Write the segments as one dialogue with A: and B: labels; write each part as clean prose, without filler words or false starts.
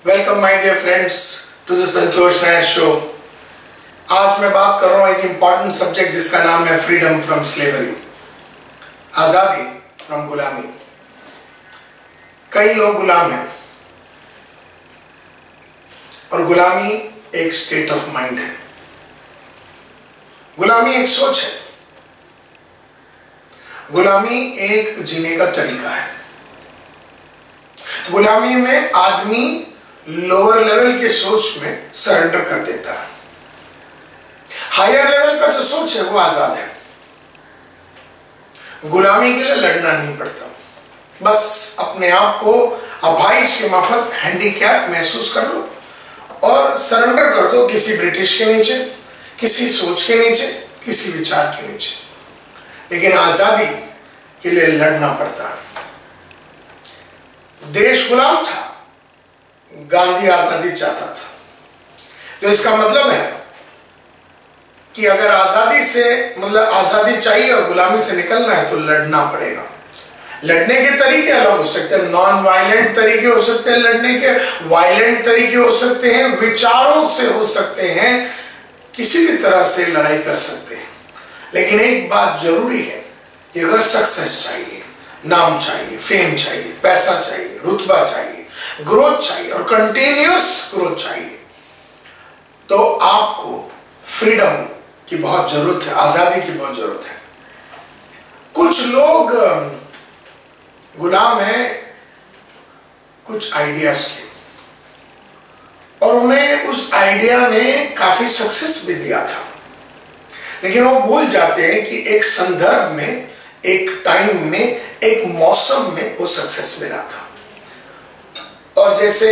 A: Welcome my dear friends to the Santosh Nair show. आज मैं बात कर रहा हूं एक इंपॉर्टेंट सब्जेक्ट जिसका नाम है फ्रीडम फ्रॉम स्लेवरी, आजादी फ्रॉम गुलामी। कई लोग गुलाम हैं और गुलामी एक स्टेट ऑफ माइंड है, गुलामी एक सोच है, गुलामी एक जीने का तरीका है। गुलामी में आदमी लोअर लेवल के सोच में सरेंडर कर देता है, हायर लेवल का जो सोच है वो आजाद है। गुलामी के लिए लड़ना नहीं पड़ता, बस अपने आप को अपाहिज के माफक हैंडीकैप महसूस कर लो और सरेंडर कर दो किसी ब्रिटिश के नीचे, किसी सोच के नीचे, किसी विचार के नीचे। लेकिन आजादी के लिए लड़ना पड़ता है। देश गुलाम था, गांधी आजादी चाहता था, तो इसका मतलब है कि अगर आजादी से मतलब आजादी चाहिए और गुलामी से निकलना है तो लड़ना पड़ेगा। लड़ने के तरीके अलग हो सकते हैं, नॉन वायलेंट तरीके हो सकते हैं लड़ने के, वायलेंट तरीके हो सकते हैं, विचारों से हो सकते हैं, किसी भी तरह से लड़ाई कर सकते हैं। लेकिन एक बात जरूरी है कि अगर सक्सेस चाहिए, नाम चाहिए, फेम चाहिए, पैसा चाहिए, रुतबा चाहिए, ग्रोथ चाहिए और कंटिन्यूअस ग्रोथ चाहिए, तो आपको फ्रीडम की बहुत जरूरत है, आजादी की बहुत जरूरत है। कुछ लोग गुलाम हैं कुछ आइडियाज के और उन्हें उस आइडिया ने काफी सक्सेस भी दिया था, लेकिन वो भूल जाते हैं कि एक संदर्भ में, एक टाइम में, एक मौसम में वो सक्सेस मिला था। और जैसे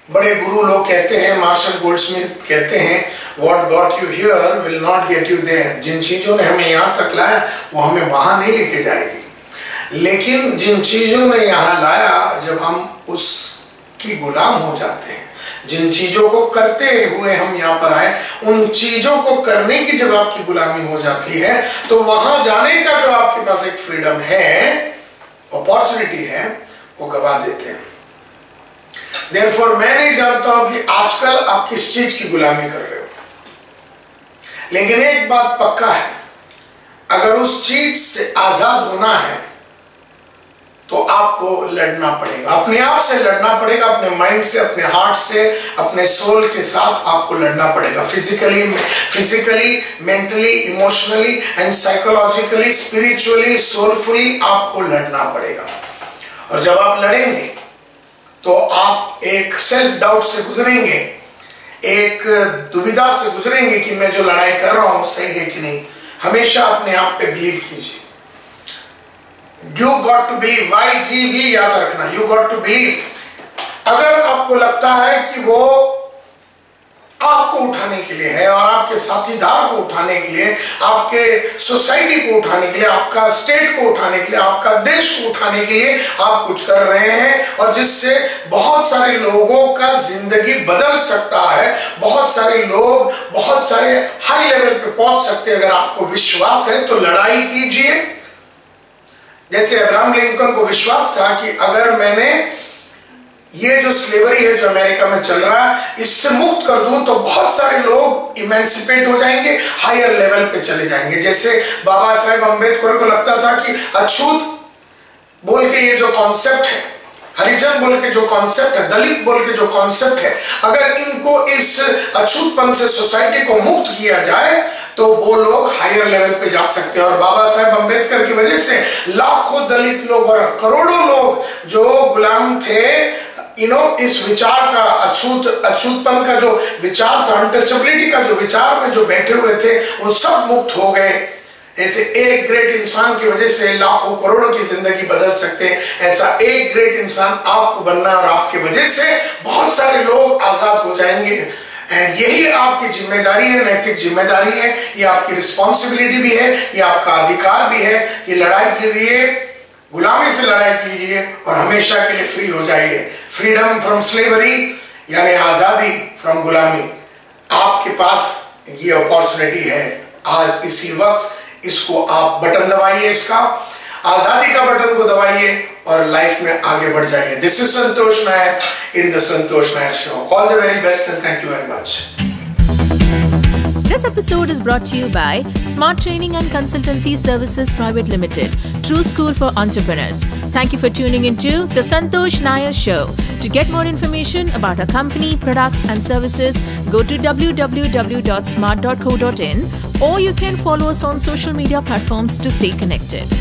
A: बड़े गुरु लोग कहते हैं, मार्शल गोल्डस्मिथ कहते हैं, what got you here will not get you there. जिन चीजों ने हमें यहां तक लाया वो हमें वहां नहीं लेके जाएगी, लेकिन जिन चीजों ने यहां लाया, जब हम उसकी गुलाम हो जाते हैं, जिन चीजों को करते हुए हम यहाँ पर आए, उन चीजों को करने की जब आपकी गुलामी हो जाती है तो वहां जाने का जो आपके पास एक फ्रीडम है, अपॉर्चुनिटी है, वो गवा देते हैं। Therefore, मैं नहीं जानता हूं कि आजकल आप किस चीज की गुलामी कर रहे हो, लेकिन एक बात पक्का है, अगर उस चीज से आजाद होना है तो आपको लड़ना पड़ेगा, अपने आप से लड़ना पड़ेगा, अपने माइंड से, अपने हार्ट से, अपने सोल के साथ आपको लड़ना पड़ेगा। Physically, mentally, emotionally and psychologically, spiritually, soulfully आपको लड़ना पड़ेगा। और जब आप लड़ेंगे तो आप एक सेल्फ डाउट से गुजरेंगे, एक दुविधा से गुजरेंगे कि मैं जो लड़ाई कर रहा हूं सही है कि नहीं। हमेशा अपने आप पे बिलीव कीजिए। You got to believe, YG भी याद रखना, यू गॉट टू बिलीव। अगर आपको लगता है कि वो आपको उठाने के लिए है और आपके साथीदार को उठाने के लिए, आपके सोसाइटी को उठाने के लिए, आपका स्टेट को उठाने के लिए, आपका देश को उठाने के लिए आप कुछ कर रहे हैं और जिससे बहुत सारे लोगों का जिंदगी बदल सकता है, बहुत सारे लोग बहुत सारे हाई लेवल पे पहुंच सकते हैं, अगर आपको विश्वास है तो लड़ाई कीजिए। जैसे अब्राहम लिंकन को विश्वास था कि अगर मैंने ये जो स्लेवरी है जो अमेरिका में चल रहा है, इससे मुक्त कर दूं तो बहुत सारे लोग इमेंसिपेट हो जाएंगे, हायर लेवल पे चले जाएंगे। जैसे बाबा साहेब अम्बेडकर को लगता था कि अछूत बोल के ये जो कॉन्सेप्ट है, हरिजन बोल के जो कॉन्सेप्ट है, दलित बोल के जो कॉन्सेप्ट है, अगर इनको इस अछूतपन से सोसाइटी को मुक्त किया जाए तो वो लोग हायर लेवल पे जा सकते हैं। और बाबा साहेब अम्बेडकर की वजह से लाखों दलित लोग और करोड़ों लोग जो गुलाम थे, इस विचार का, अछूतपन का जो विचार था, अनटचेबिलिटी का जो विचार में जो बैठे हुए थे, वो सब मुक्त हो गए। ऐसे एक ग्रेट इंसान की वजह से लाखों करोड़ों की जिंदगी बदल सकते हैं। ऐसा एक ग्रेट इंसान आपको बनना और आपकी वजह से बहुत सारे लोग आजाद हो जाएंगे। एंड यही आपकी जिम्मेदारी है, नैतिक जिम्मेदारी है, ये आपकी रिस्पॉन्सिबिलिटी भी है, ये आपका अधिकार भी है कि लड़ाई कीजिए, गुलामी से लड़ाई कीजिए और हमेशा के लिए फ्री हो जाइए। फ्रीडम फ्रॉम स्लेवरी यानी आजादी फ्रॉम गुलामी, आपके पास ये अपॉर्चुनिटी है, आज इसी वक्त इसको आप बटन दबाइए, इसका आजादी का बटन को दबाइए और लाइफ में आगे बढ़ जाइए। This is Santosh Nair in the Santosh Nair show. All the very best and thank you very much.
B: This episode is brought to you by Smart Training and Consultancy Services Private Limited, True School for Entrepreneurs. Thank you for tuning into The Santosh Nair Show. To get more information about our company, products and services, go to www.smart.co.in or you can follow us on social media platforms to stay connected.